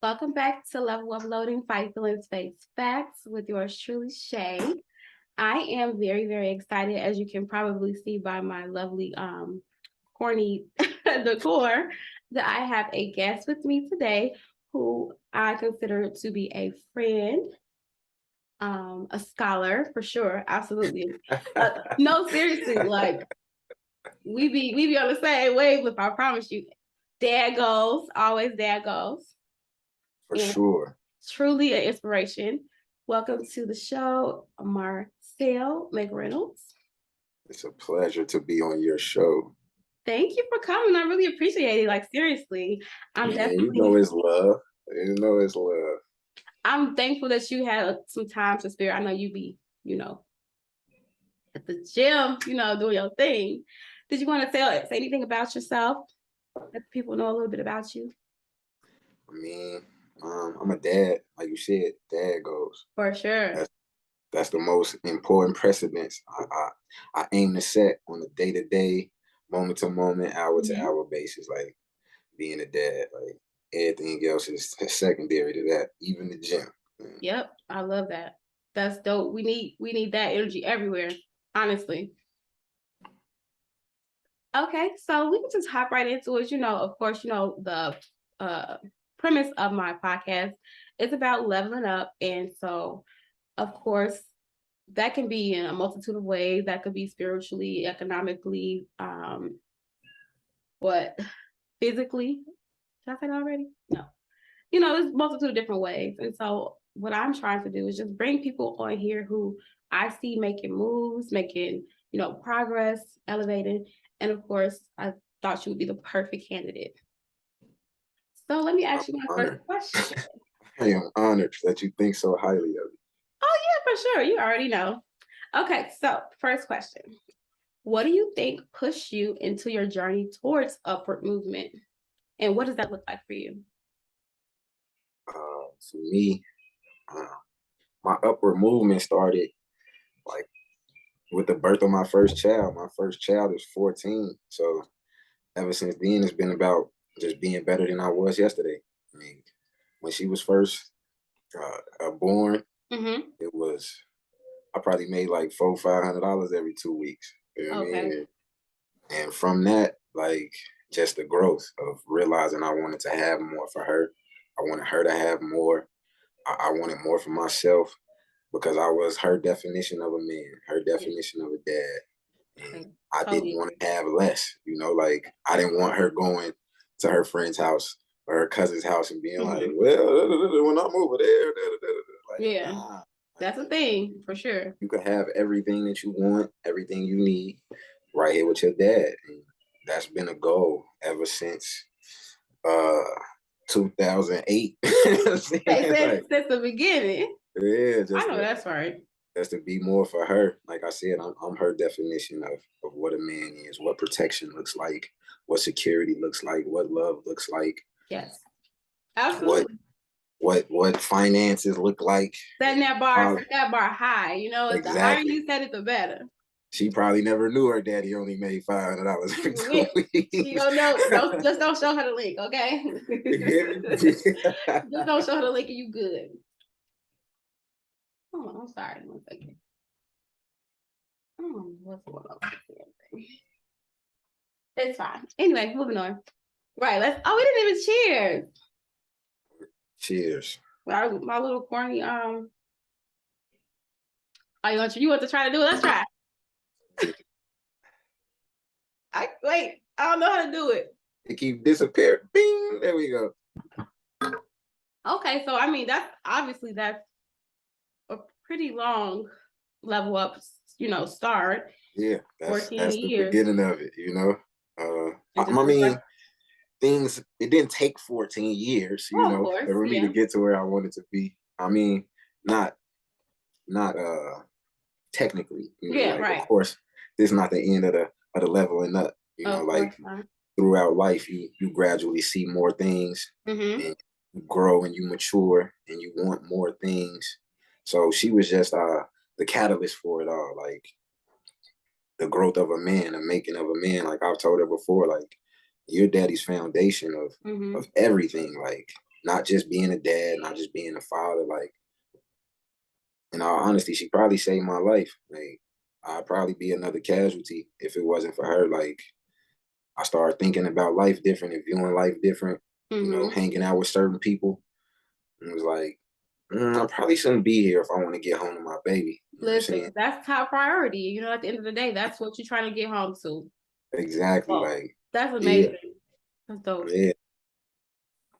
Welcome back to Level Uploading Fight Feelings Face Facts with yours truly, Shay. I am very, very excited, as you can probably see by my lovely corny decor, that I have a guest with me today who I consider to be a friend, a scholar for sure, absolutely. No, seriously, like we be on the same wavelength, I promise you. Dad goals, always dad goals. For sure. Truly an inspiration. Welcome to the show, Marcel McReynolds. It's a pleasure to be on your show. Thank you for coming. I really appreciate it. Like, seriously, I'm Man, definitely it's love. It's love. I'm thankful that you had some time to spare. I know you be, at the gym, doing your thing. Did you want to say anything about yourself? Let people know a little bit about you. I mean, I'm a dad, like you said. Dad goes. For sure. That's the most important precedence I aim to set on a day-to-day, moment-to-moment, hour-to-hour basis. Like being a dad, like everything else is secondary to that. Even the gym. Yep, I love that. That's dope. We need that energy everywhere, honestly. Okay, so we can just hop right into it. Of course, the premise of my podcast is about leveling up. And so, of course, that can be in a multitude of ways. That could be spiritually, economically, what physically. Did I say that already? No. There's a multitude of different ways. And so what I'm trying to do is just bring people on here who I see making moves, making, progress, elevating. And of course, I thought you would be the perfect candidate. So let me ask you my first question. I am honored that you think so highly of me. Oh, yeah, for sure. You already know. Okay, so first question. What do you think pushed you into your journey towards upward movement? And what does that look like for you? For me, my upward movement started like with the birth of my first child. My first child is 14. So ever since then, it's been about just being better than I was yesterday. I mean, when she was first born, it was, I probably made like $400-500 every 2 weeks. You know what I mean? And from that, like just the growth of realizing I wanted to have more for her. I wanted her to have more. I wanted more for myself because I was her definition of a man, her definition of a dad. And I didn't want to have less, like I didn't want her going to her friend's house or her cousin's house and being like, well, when I'm over there, like, nah. That's a thing for sure. You can have everything that you want, everything you need right here with your dad. And that's been a goal ever since 2008. Since the beginning. Yeah, I know that's right. Just to be more for her. Like I said, I'm her definition of what a man is, what protection looks like, what security looks like, what love looks like. Yes, absolutely. What finances look like. Setting that bar high. Exactly. The higher you set it, the better. She probably never knew her daddy only made $500 every 2 weeks. She don't know. Just don't show her the link, okay? Just don't show her the link and you good. Oh, I'm sorry. 1 second. Oh, what's going on with the thing? It's fine. Anyway, moving on. Right. we didn't even cheers. Cheers. My little corny you want to try to do it? Let's try. I don't know how to do it. It keep disappearing. Bing, there we go. Okay, so that's a pretty long level up, start. Yeah, that's the beginning of it, I mean, things, it didn't take 14 years, for me to get to where I wanted to be. I mean, not technically, right. Of course, this is not the end of the leveling up, throughout life, you gradually see more things, and you grow and you mature and you want more things. So she was just the catalyst for it all, like the growth of a man, the making of a man. Like I've told her before, like your daddy's foundation of everything. Like not just being a dad, not just being a father. Like, in all honesty, she probably saved my life. Like, I'd probably be another casualty if it wasn't for her. Like, I started thinking about life different and viewing life different, Mm-hmm. hanging out with certain people. And it was like, I probably shouldn't be here if I want to get home to my baby. You know what I'm Listen, saying? that's top priority. At the end of the day, that's what you're trying to get home to. Exactly. Oh, Like, that's yeah, amazing. That's dope. yeah,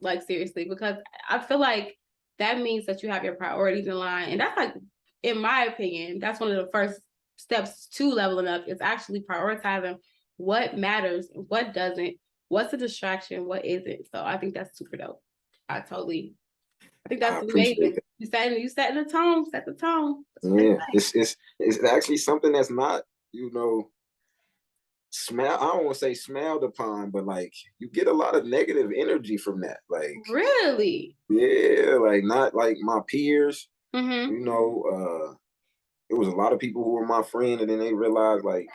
Like seriously, because I feel like that means that you have your priorities in line. And that's like, in my opinion, that's one of the first steps to leveling up is actually prioritizing what matters, what doesn't, what's a distraction, what isn't. So I think that's super dope. I think I that's appreciate amazing. that. You set the tone, set the tone. That's what Yeah, it's actually something that's not, you know, smell. I don't want to say smelled upon, but like you get a lot of negative energy from that. Like, really. yeah, like not like my peers. Mm-hmm. You know, it was a lot of people who were my friend, and then they realized like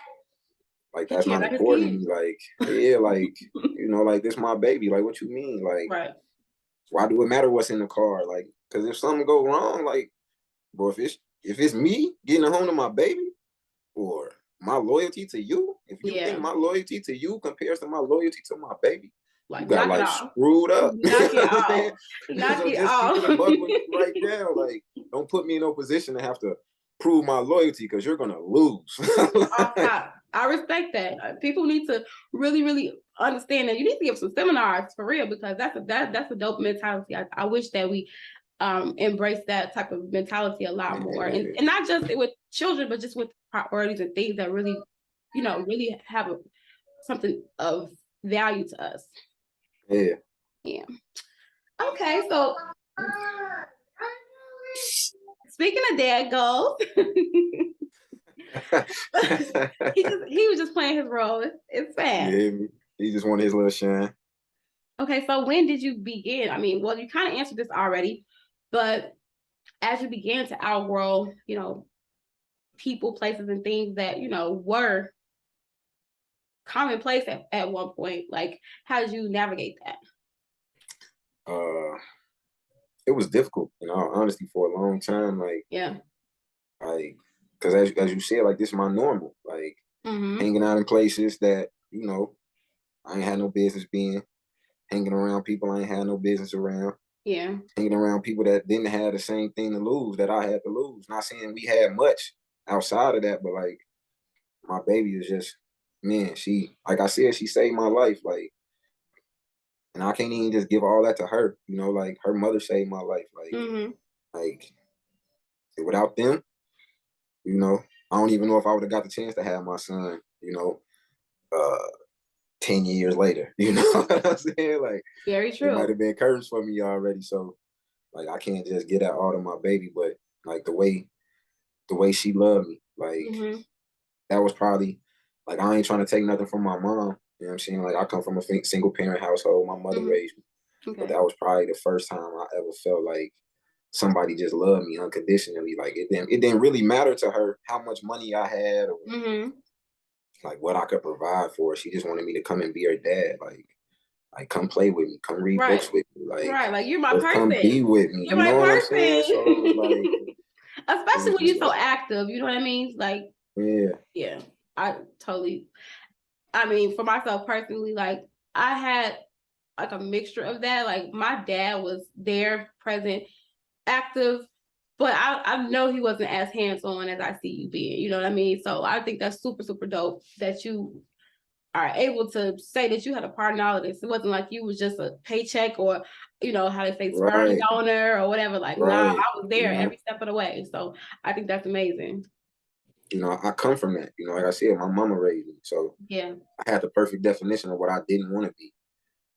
He that's cared not about his important to kids. me. Like, yeah, like like this my baby. Like, what you mean? Like, Right. why do it matter what's in the car? Like, because if something go wrong, like, bro, if it's me getting home to my baby or my loyalty to you, if you think Yeah. my loyalty to you compares to my loyalty to my baby, you Like got knock it life off. screwed up. You Knock know it what I'm saying? off. Knock So it just keep off. it a buck with me right now. Like, don't put me in no position to have to prove my loyalty because you're gonna lose. Off top. I respect that. People need to really, really understand that. You need to give some seminars for real because that's a dope mentality. I wish that we embrace that type of mentality a lot more, and not just with children, but just with priorities and things that really, really have something of value to us. Yeah. Yeah. Okay, so speaking of dad goals, he was just playing his role. It's fast. Yeah, he just wanted his little shine. Okay, so when did you begin? I mean, well, you kind of answered this already, but as you began to outgrow, people, places, and things that, were commonplace at one point, like, how did you navigate that? Uh, it was difficult, honestly, for a long time. Yeah. Like, because as you said, like this is my normal. Like Mm-hmm. hanging out in places that I ain't had no business being. Hanging around people I ain't had no business around. Yeah. Hanging around people that didn't have the same thing to lose that I had to lose. Not saying we had much outside of that, but like my baby is just, man, she, like I said, she saved my life. Like, and I can't even just give all that to her. Like her mother saved my life. Mm-hmm. Like without them, I don't even know if I would have got the chance to have my son, uh 10 years later. You know what I'm saying? Like Very it might true. have been curtains for me already. So like I can't just get that all to my baby, but like the way she loved me, like Mm-hmm. that was probably like I ain't trying to take nothing from my mom. You know what I'm saying? Like I come from a single parent household. My mother Mm-hmm. raised me, but Okay. that was probably the first time I ever felt like somebody just loved me unconditionally. Like it didn't really matter to her how much money I had or Mm-hmm. like what I could provide for her. She just wanted me to come and be her dad. Like come play with me, come read Right. books with me, like Right. Like you're my just come be person. with me. You're You my know what I'm saying? So it was like person. it Especially was when just you're so like active, you know what I mean? Like, yeah, yeah, I totally. I mean, for myself personally, like I had like a mixture of that. Like my dad was there, present, active, but I know he wasn't as hands on as I see you being. You know what I mean? So I think that's super super dope that you are able to say that you had a part in all of this. It wasn't like you was just a paycheck or how they say sperm right, donor or whatever. Like, nah, right. I was there every step of the way. So I think that's amazing. I come from that. Like I said, my mama raised me, so Yeah, I had the perfect definition of what I didn't want to be.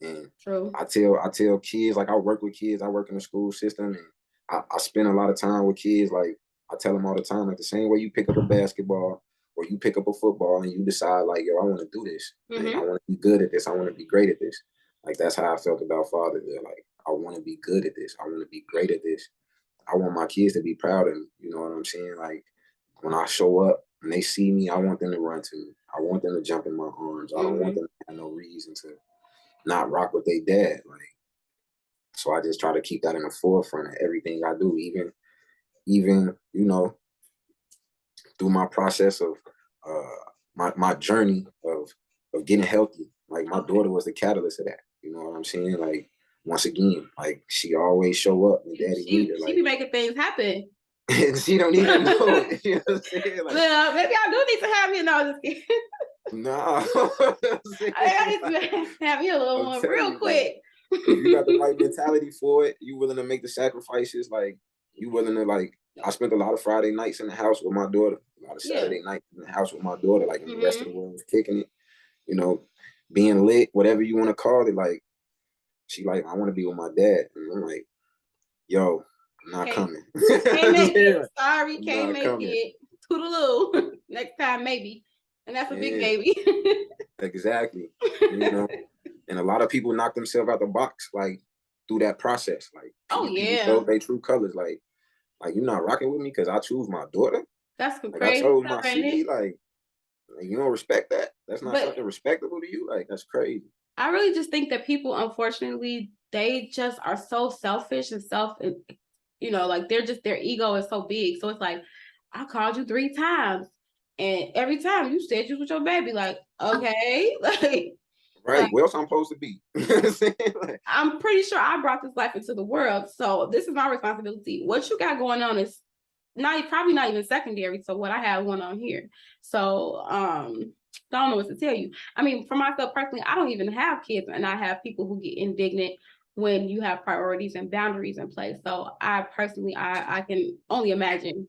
And true. I tell kids, like I work with kids, I work in the school system, and I spend a lot of time with kids. Like I tell them all the time, like the same way you pick up a basketball or you pick up a football and you decide like, yo, I want to do this. Like I Mm-hmm. want to be good at this. I want to be great at this. Like that's how I felt about fatherhood. Like I want to be good at this. I want to be great at this. I want my kids to be proud of me. You know what I'm saying? Like when I show up and they see me, I want them to run to me. I want them to jump in my arms. I don't want Mm-hmm. them to have no reason to not rock with their dad. Like So I just try to keep that in the forefront of everything I do, even through my process of my journey of getting healthy. Like my Okay. daughter was the catalyst of that. You know what I'm saying? Like once again, like she always show up when daddy need her. She be making things happen. And she don't even know it. You know what I'm saying? Like, Well, maybe I do need to have you know this. nah. I need to have you a little I'm one telling real you, like, quick. if you got the right mentality for it, you willing to make the sacrifices, like you willing to like I spent a lot of Friday nights in the house with my daughter, a lot of Yeah. Saturday nights in the house with my daughter, like when the rest of Mm-hmm. the world was kicking it, you know, being lit, whatever you want to call it, like she like, I want to be with my dad. And I'm like, yo, I'm not Can't coming. can't make it. Sorry, I'm can't not make coming. it. Toodaloo. Next time maybe. And that's a big Yeah, baby. exactly. You know, and a lot of people knock themselves out the box, like through that process. Like Oh people yeah. show their true colors. Like you're not rocking with me because I choose my daughter. That's some Like I crazy told stuff, my ain't it? CD, like you don't respect that. That's not But something respectable to you. Like that's crazy. I really just think that people, unfortunately, they just are so selfish and like they're just their ego is so big. So it's like, I called you 3 times, and every time you said you was with your baby. Like, okay, like Right. Where else I'm supposed to be? You know what I'm saying? Like, I'm pretty sure I brought this life into the world, so this is my responsibility. What you got going on is probably not even secondary to what I have going on here. So I don't know what to tell you. I mean, for myself personally, I don't even have kids, and I have people who get indignant when you have priorities and boundaries in place. So I personally, I can only imagine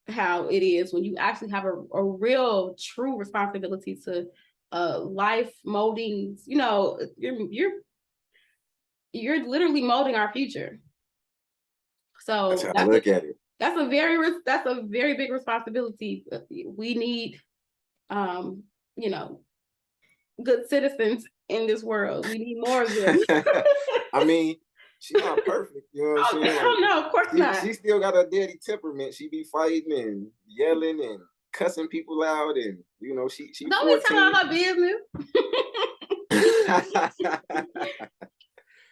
how it is when you actually have a real true responsibility to life molding. You're literally molding our future. that's So how I look at it. that's a very big responsibility. We need um, you know, good citizens in this world. We need more of them. I mean, she's not perfect. You know what I'm saying? Like, Oh no, of course not. she still got a daddy temperament. She be fighting and yelling and cussing people out, and she Don't be telling 14. all her business.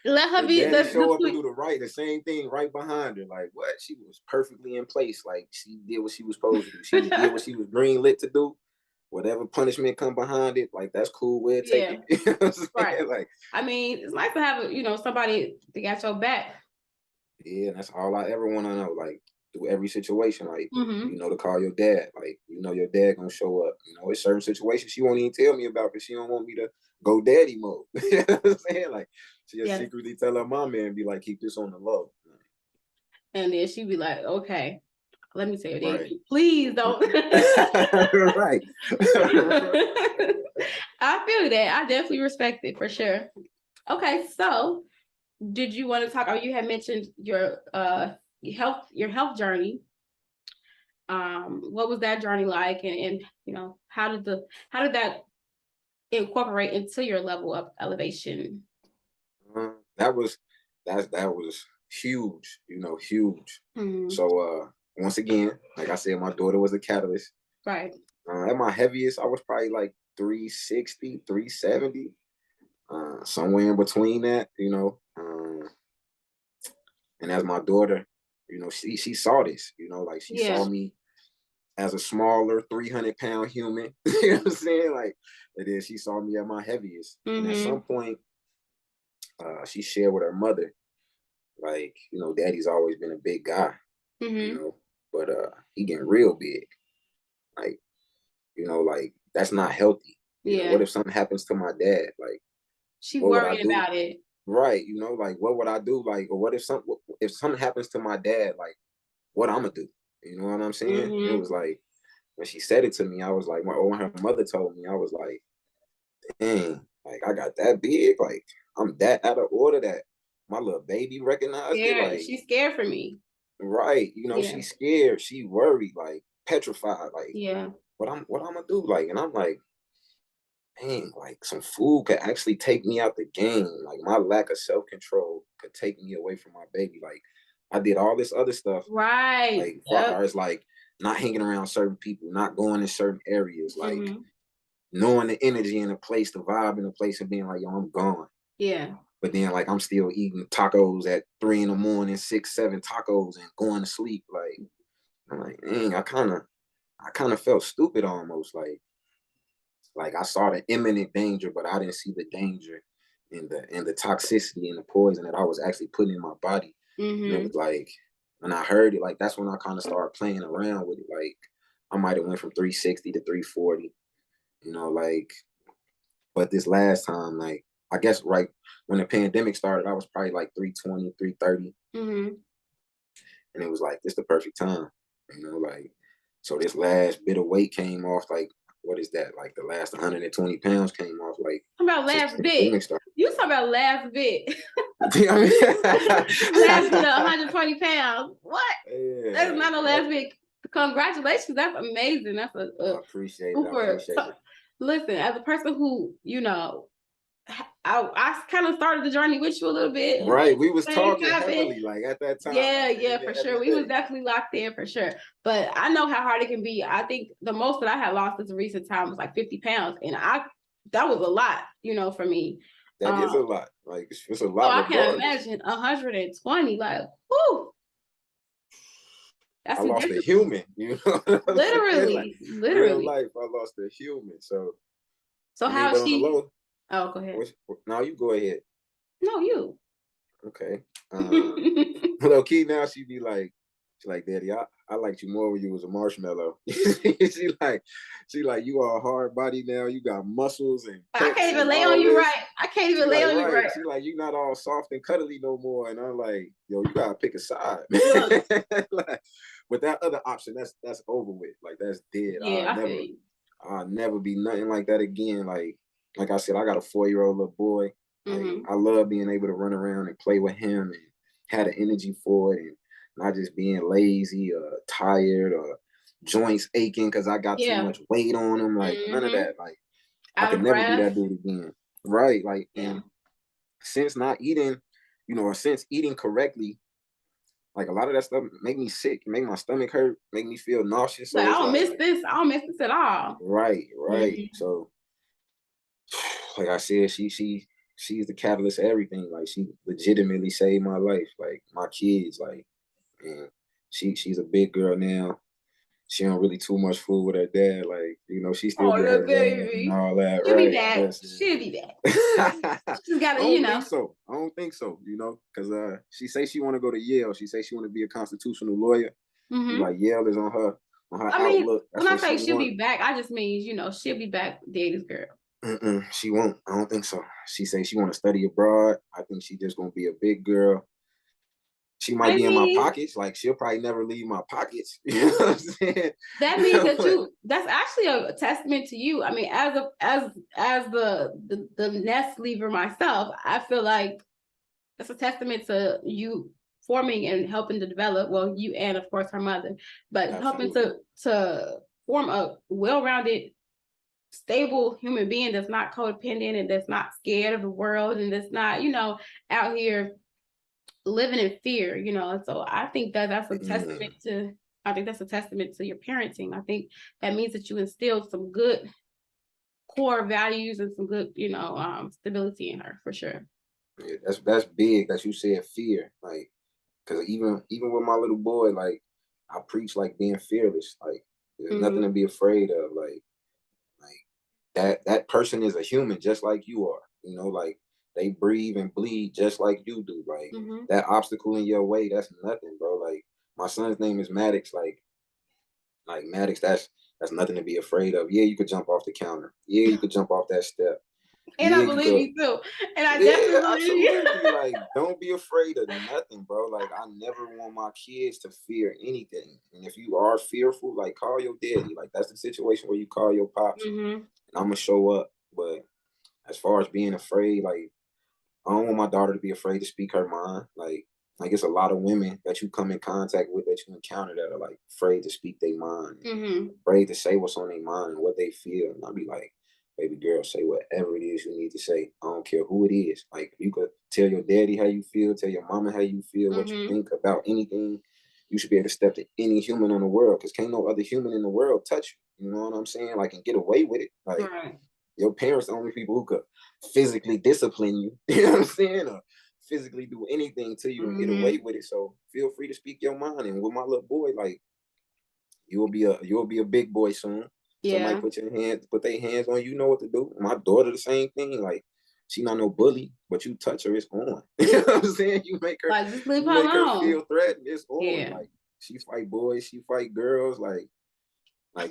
Let her And be daddy the show up and sweet. do the same thing right behind her. Like what? She was perfectly in place. Like she did what she was supposed to do. She did what she was green lit to do. Whatever punishment come behind it, like that's cool. We'll take Yeah, it. You know what I'm right. saying? Like, I mean, it's nice to have somebody that got your back. yeah, that's all I ever want to know. Like through every situation, like Mm-hmm. to call your dad. Like your dad gonna show up. It's certain situations she won't even tell me about because she don't want me to go daddy mode. You know what I'm saying? Like she just Yes. secretly tell her mama and be like, keep this on the low. And then she'd be like, okay, let me tell you, Right. daddy, please don't. Right. I feel that. I definitely respect it for sure. Okay, so did you want to talk, or you had mentioned your health journey. What was that journey like, and how did that incorporate into your level of elevation? That was huge, huge. Mm-hmm. So once again, like I said, my daughter was a catalyst. Right. At my heaviest, I was probably like 360, 370, somewhere in between that. And as my daughter, she saw this, like she Yeah. saw me as a smaller 300-pound human. You know what I'm saying? Like, and then she saw me at my heaviest. And at some point, she shared with her mother, like, daddy's always been a big guy, but he getting real big. Like, like that's not healthy. Yeah. What if something happens to my dad? Like, She what would I worried do? about it. Right, like what would I do? Like, or what if something happens to my dad? Like, what I'm gonna do? You know what I'm saying? It was like when she said it to me, I was like, when her mother told me, I was like, dang, like I got that big, like I'm that out of order that my little baby recognized it. Scared. Like, She's scared for me. right, Yeah. she's scared, she worried, like petrified, like Yeah. what I'm gonna do, like, and I'm like, dang, like some food could actually take me out the game. Like my lack of self-control could take me away from my baby. Like I did all this other stuff, Right. like far as like not hanging around certain people, not going in certain areas, like knowing the energy in a place, the vibe in a place, and being like, yo, I'm gone. Yeah. but then like I'm still eating tacos at 3 in the morning, 6, 7 tacos and going to sleep. Like I'm like, dang, I kind of felt stupid almost. Like I saw the imminent danger, but I didn't see the danger and the toxicity and the poison that I was actually putting in my body. And it Mm-hmm. was like when I heard it, like that's when I kind of started playing around with it. Like I might have went from 360 to 340, like, but this last time, like I guess right when the pandemic started, I was probably like 320, 330. Mm-hmm. And it was like this the perfect time, like so this last bit of weight came off like what is that? Like the last 120 pounds came off like Talking about since last the bit. pandemic started. You talking about last bit. Last bit of I 120 pounds. What? mean, yeah, That's like not a last bit. Congratulations. That's amazing. That's a I appreciate it. I super. appreciate it. Listen, as a person who, I kind of started the journey with you a little bit, and then Right. We was things talking happened. heavily like at that time. Yeah, Like yeah, nigga, for sure. every We was day. definitely locked in for sure. But I know how hard it can be. I think the most that I had lost in recent time was like 50 pounds. And that was a lot, for me. That is a lot. Like it's a So lot I can regardless. imagine 120, like, whoo, that's I some lost a discipline. human, you know what I'm saying? Like Literally, real literally. life, I lost a human. So So I mean, how but is on the she? low, Oh, go ahead. now you go ahead. No, you. Okay. Low key now she like, Daddy, I liked you more when you was a marshmallow. she like you are a hard body now. You got muscles and I pecs can't even and lay on all you this. right. I can't She even lay like, on you right. right. She like, you not all soft and cuddly no more. And I'm like, yo, you gotta pick a side. Look, Like, but that other option, that's over with. Like that's dead. yeah, I feel you. I'll never be nothing like that again. Like I said, I got a 4-year-old little boy. Like Mm-hmm. I love being able to run around and play with him and had the energy for it and not just being lazy or tired or joints aching because I got too Yeah. much weight on them. Like none of Mm-hmm. that. Like I Out could of never be breath. that dude again. Right. Like Yeah. and since not eating, or since eating correctly, like a lot of that stuff make me sick, make my stomach hurt, make me feel nauseous. Like, So I it's don't like, miss this. I don't miss this at all. right. Mm-hmm. So like I said, she's the catalyst of everything. Like she legitimately saved my life, like my kids, like and she's a big girl now. She don't really too much fool with her dad, like she still Oh, get little her love and baby. all that, She'll be right? back. But She'll be back. I She's got to, don't think so. I don't think so. Because she say she want to go to Yale. She say she want to be a constitutional lawyer. She Mm-hmm. like Yale is on her I mean, outlook. when That's I what she say she'll want. be back, I just mean, she'll be back daddy's girl. She won't. I don't think so. She say she want to study abroad. I think she just gonna be a big girl. She might I be in my mean, pockets. Like she'll probably never leave my pockets. You know what I'm saying? that means that But that's actually a testament to you. I mean, as the nest leaver myself, I feel like that's a testament to you forming and helping to develop, well, you and of course her mother, but helping absolutely. to form a well-rounded, stable human being that's not codependent and that's not scared of the world and that's not, out here living in fear, So I think that's a testament Mm, to I think that's a testament to your parenting. I think that means that you instilled some good core values and some good, stability in her for sure. yeah, that's big that you said fear. Like, cause even with my little boy, like I preach like being fearless. Like there's nothing Mm-hmm. to be afraid of. Like that person is a human just like you are. Like they breathe and bleed just like you do. Like Mm-hmm. that obstacle in your way, that's nothing, bro. Like my son's name is Maddox. Like Maddox, that's nothing to be afraid of. Yeah, you could jump off the counter. Yeah, you could jump off that step. And Yeah, I you believe could. you too. And I Yeah, definitely believe you. absolutely. Like, don't be afraid of nothing, bro. Like, I never want my kids to fear anything. And if you are fearful, like, call your daddy. Like, that's the situation where you call your pops, Mm-hmm. and I'm gonna show up. But as far as being afraid, like, I don't want my daughter to be afraid to speak her mind. Like it's a lot of women that you come in contact with that you encounter that are like afraid to speak their mind, Mm-hmm. afraid to say what's on their mind and what they feel. And I'll be like, baby girl, say whatever it is you need to say. I don't care who it is. Like you could tell your daddy how you feel, tell your mama how you feel, what you Mm-hmm. think about anything. You should be able to step to any human in the world because can't no other human in the world touch you. You know what I'm saying? Like and get away with it. Like Right. Your parents are the only people who could physically discipline you. You know what I'm saying? Or physically do anything to you and get away with it. So feel free to speak your mind. And with my little boy, like you'll be a big boy soon. Somebody Yeah. put their hands on you, you know what to do. My daughter, the same thing. Like she not no bully, but you touch her, it's on. You know what I'm saying? Like just leave You her make her alone. feel threatened, it's on. Yeah. Like she fight boys, she fight girls. Like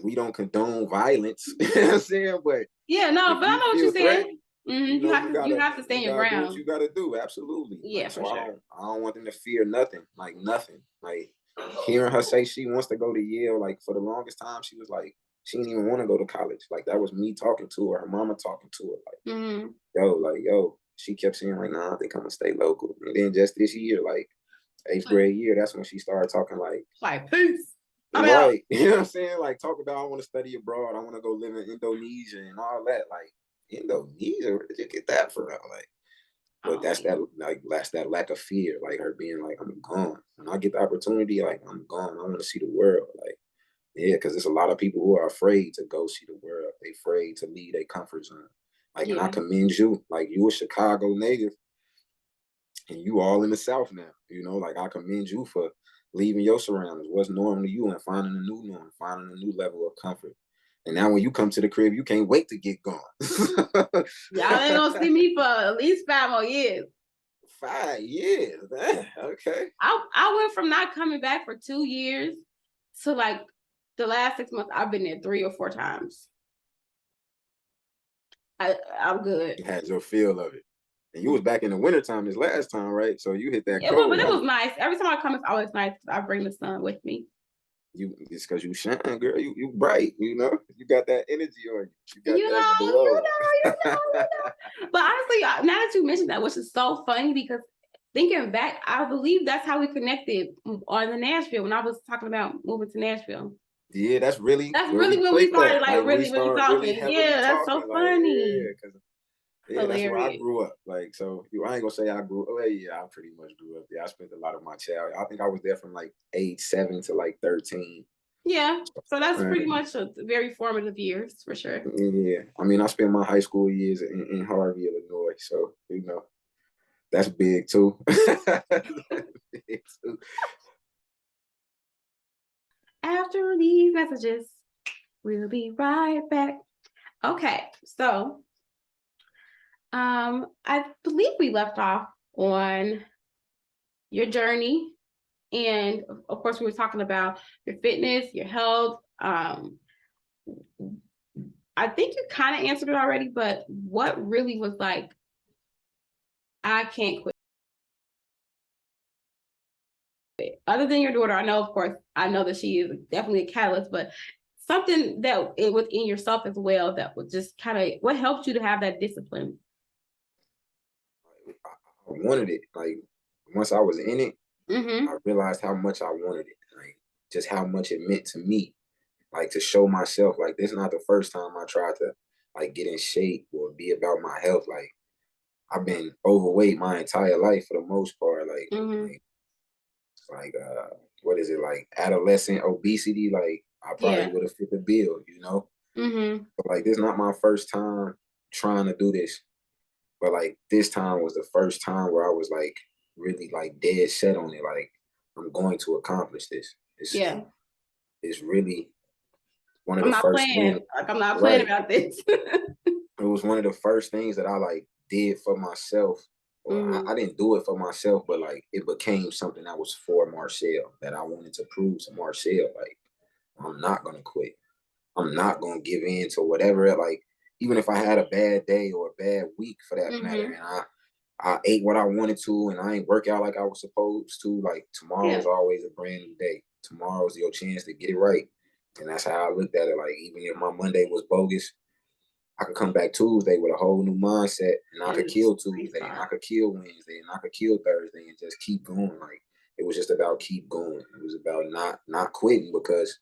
we don't condone violence. You know what I'm saying? But Yeah, no, if but I you know what feel you're saying. threatened, you know You have to you stand your gotta do what ground. you gotta do. Absolutely. Yeah, Like for so sure. I don't want them to fear nothing. Like nothing. Like hearing her say she wants to go to Yale, like for the longest time, she was like, she didn't even want to go to college. Like that was me talking to her mama talking to her, yo. She kept saying, like, nah, I think I'm gonna stay local. And then just this year, like eighth grade year, that's when she started talking like peace. I'm out. right. You know what I'm saying? Like talk about I want to study abroad, I want to go live in Indonesia and all that. Like Indonesia, where did you get that from? Like, but that's that lack of fear, like her being like, I'm gone. When I get the opportunity, like I'm gone. I want to see the world. Like, yeah, because there's a lot of people who are afraid to go see the world. They afraid to leave their comfort zone. Like, and I commend you. Like you a Chicago native and you all in the South now. You know, like I commend you for leaving your surroundings, what's normal to you, and finding a new norm, finding a new level of comfort. And now when you come to the crib, you can't wait to get gone. Y'all ain't gonna see me for at least 5 more years. 5 years, man. Okay. I went from not coming back for 2 years to like the last 6 months. I've been there 3 or 4 times. I'm good. You had your feel of it. And you was back in the wintertime this last time, right? So you hit that cold. But it was nice. Every time I come, it's always nice. I bring the sun with me. It's because you shine, girl. You bright, you know. You got that energy on you. You got You that glow. know. But honestly, now that you mentioned that, which is so funny because thinking back, I believe that's how we connected on the Nashville when I was talking about moving to Nashville. Yeah, that's really when we started like really talking. Really Yeah, that's so funny. Like, yeah, that's where I grew up. Like, so I ain't gonna say I grew up. Well, yeah, I pretty much grew up there. I spent a lot of my childhood. I think I was there from like age 7 to like 13. Yeah, so that's pretty much a very formative years for sure. Yeah, I mean, I spent my high school years in Harvey, Illinois, so you know that's big too. That's big too. After these messages, we'll be right back. Okay, so I believe we left off on your journey, and of course, we were talking about your fitness, your health. I think you kind of answered it already, but what really was like, I can't quit. Other than your daughter, I know, of course, I know that she is definitely a catalyst, but something that within yourself as well that would just kind of what helped you to have that discipline. I wanted it. Like once I was in it, I realized how much I wanted it. Like just how much it meant to me. Like to show myself. Like this is not the first time I tried to like get in shape or be about my health. Like I've been overweight my entire life for the most part. What is it, like adolescent obesity? Like I probably would have fit the bill, you know. But like this is not my first time trying to do this. But like this time was the first time where I was like really like dead set on it. Like I'm going to accomplish this. It's really one of I'm the not first playing. things. Like I'm not playing about this. It was one of the first things that I like did for myself. Or I didn't do it for myself, but like it became something that was for Marcel, that I wanted to prove to Marcel, like I'm not gonna quit. I'm not gonna give in to whatever. Like even if I had a bad day or a bad week for that matter, and I ate what I wanted to, and I ain't work out like I was supposed to. Like tomorrow is always a brand new day. Tomorrow's your chance to get it right, and that's how I looked at it. Like even if my Monday was bogus, I could come back Tuesday with a whole new mindset, and I could kill Tuesday, and I could kill Wednesday, and I could kill Thursday, and just keep going. Like it was just about keep going. It was about not quitting, because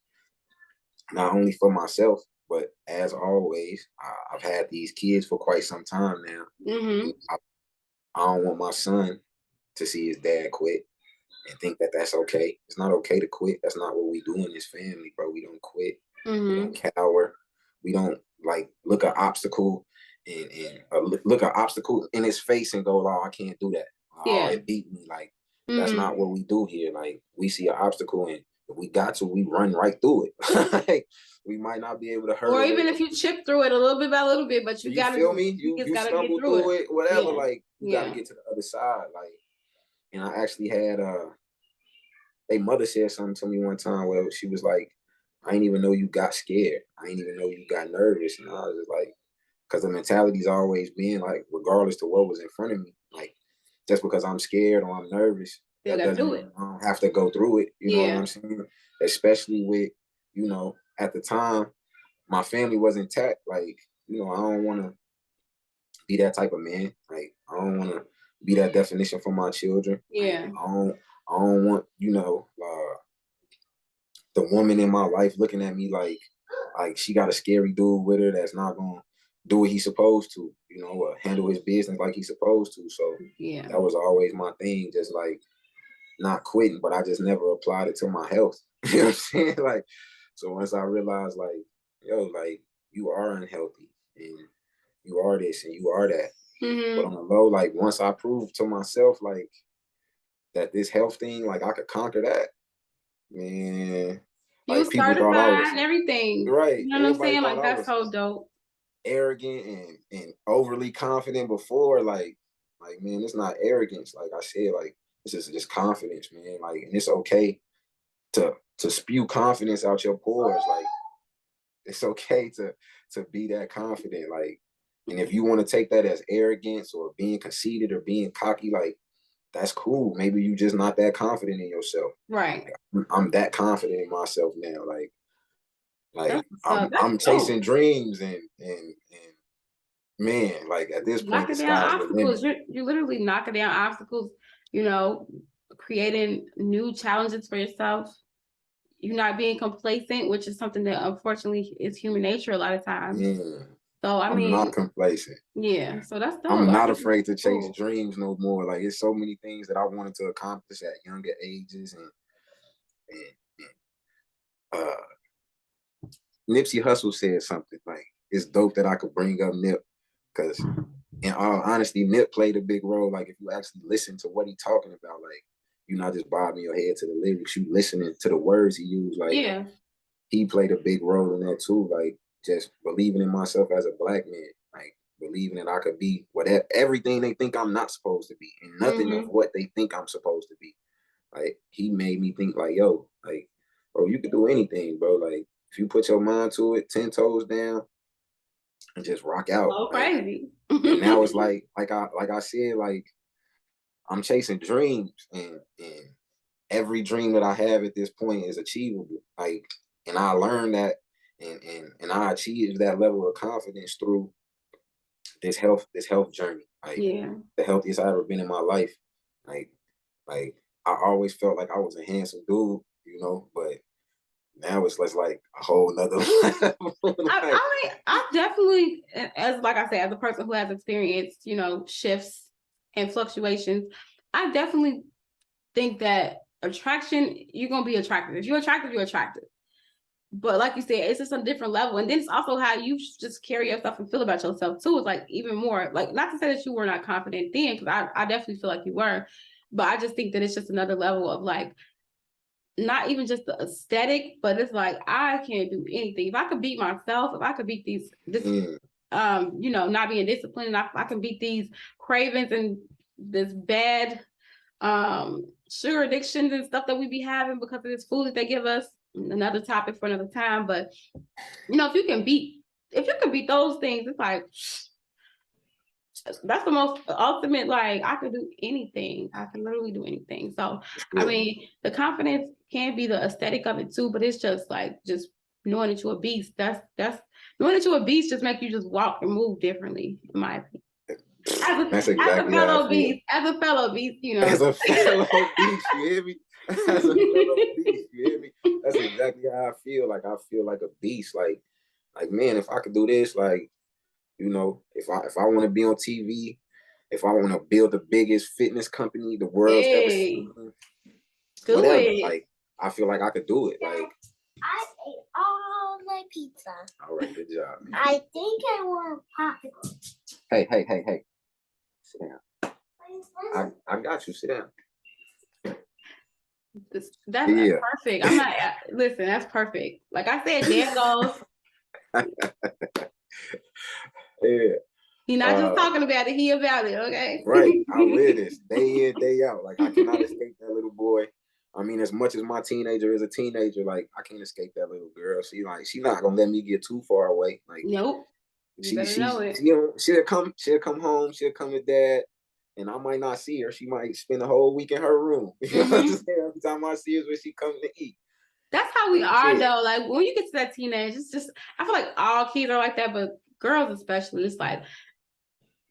not only for myself, but as always, I've had these kids for quite some time now. I don't want my son to see his dad quit and think that that's okay. It's not okay to quit. That's not what we do in this family, bro. We don't quit. We don't cower. We don't like look an obstacle look an obstacle in his face and go, oh, I can't do that. Oh, Yeah. it beat me. Like, that's not what we do here. Like, we see an obstacle and if we got to, we run right through it. Like, we might not be able to hurt. Or even if you chip through it a little bit by a little bit, but you gotta feel me? You just You gotta get stumble through it, whatever. Yeah. Like, you gotta get to the other side. Like, and I actually had a mother said something to me one time where she was like, I didn't even know you got scared. I didn't even know you got nervous. And I was just like, because the mentality's always been like, regardless to what was in front of me, like, just because I'm scared or I'm nervous, Still that gotta doesn't do mean it. I don't have to go through it. You know what I'm saying? Especially with, you know, at the time, my family was intact. Like, you know, I don't want to be that type of man. Like, I don't want to be that definition for my children. Yeah. I don't want, you know, the woman in my life looking at me like she got a scary dude with her that's not gonna do what he's supposed to, you know, handle his business like he's supposed to. So Yeah. that was always my thing, just like not quitting, but I just never applied it to my health. You know what I'm saying? Like, so once I realized, like, yo, like, you are unhealthy and you are this and you are that. But on the low, like, once I proved to myself, like, that this health thing, like, I could conquer that, man. You Like, people thought I certified was and everything. right. You know what I'm Everybody saying? thought Like, I that's was so dope. arrogant and overly confident before. Like, man, it's not arrogance. Like I said, like, this is just confidence, man. Like, and it's okay to spew confidence out your pores. Like, it's okay to be that confident. Like, and if you want to take that as arrogance or being conceited or being cocky, like, that's cool. Maybe you just not that confident in yourself. Right. Like, I'm that confident in myself now. Like I'm chasing dope. dreams and man, like, at this point, the Knocking down sky's the limit. obstacles. You're literally knocking down obstacles, you know, creating new challenges for yourself. You're not being complacent, which is something that unfortunately is human nature a lot of times. Yeah. So I'm not complacent. Yeah, so that's dope. I'm not afraid to chase dreams no more. Like, it's so many things that I wanted to accomplish at younger ages, and Nipsey Hussle said something like, it's dope that I could bring up Nip, because in all honesty, Nip played a big role. Like, if you actually listen to what he's talking about, like, you're not just bobbing your head to the lyrics, you listening to the words he used. Like, he played a big role in that too. Like, just believing in myself as a black man, like, believing that I could be whatever, everything they think I'm not supposed to be, and nothing of what they think I'm supposed to be. Like, he made me think, like, yo, like, bro, you could do anything, bro. Like, if you put your mind to it, 10 toes down, and just rock out. Oh, like, crazy. And now it's like I said, like, I'm chasing dreams, and every dream that I have at this point is achievable. Like, and I learned that, and I achieved that level of confidence through this health journey. Like, the healthiest I've ever been in my life. Like I always felt like I was a handsome dude, you know, but now it's like a whole nother level. I definitely, as like I said, as a person who has experienced, you know, shifts and fluctuations, I definitely think that attraction, you're gonna be attractive. If you're attractive, you're attractive. But like you said, it's just a different level. And then it's also how you just carry yourself and feel about yourself too. It's like even more, like, not to say that you were not confident then, because I definitely feel like you were, but I just think that it's just another level of, like, not even just the aesthetic, but it's like, I can't do anything. If I could beat myself, if I could beat this, you know, not being disciplined, I can beat these cravings and this bad sugar addictions and stuff that we be having because of this food that they give us. Another topic for another time. But, you know, if you can beat those things, it's like, that's the most ultimate, like, I could do anything. I can literally do anything. So, I mean, the confidence can be the aesthetic of it too, but it's just like, just knowing that you're a beast. That's knowing that you're a beast just make you just walk and move differently, in my opinion. That's exactly how I feel. As a fellow beast, you know. As a fellow beast, you hear me? As a fellow beast, you hear me? That's exactly how I feel. Like, I feel like a beast. Like, man, if I could do this, like, you know, if I want to be on TV, if I want to build the biggest fitness company the world's ever seen, whatever. Like, I feel like I could do it. Like, my pizza. All right, good job, man. I think I want popcorn. Hey. Sit down. I got you. Sit down. That's perfect. I'm not, listen, that's perfect. Like I said, there goes. Yeah. He's not just talking about it, he about it, okay? Right. I live this day in, day out. Like I cannot escape that little boy. I mean, as much as my teenager is a teenager, like I can't escape that little girl. She's not gonna let me get too far away. Like nope. You better know it. She'll come home, she'll come to dad, and I might not see her. She might spend the whole week in her room. You know what I'm saying? Every time I see her is when she comes to eat. That's how we are though. Like when you get to that teenage, it's just I feel like all kids are like that, but girls especially, it's like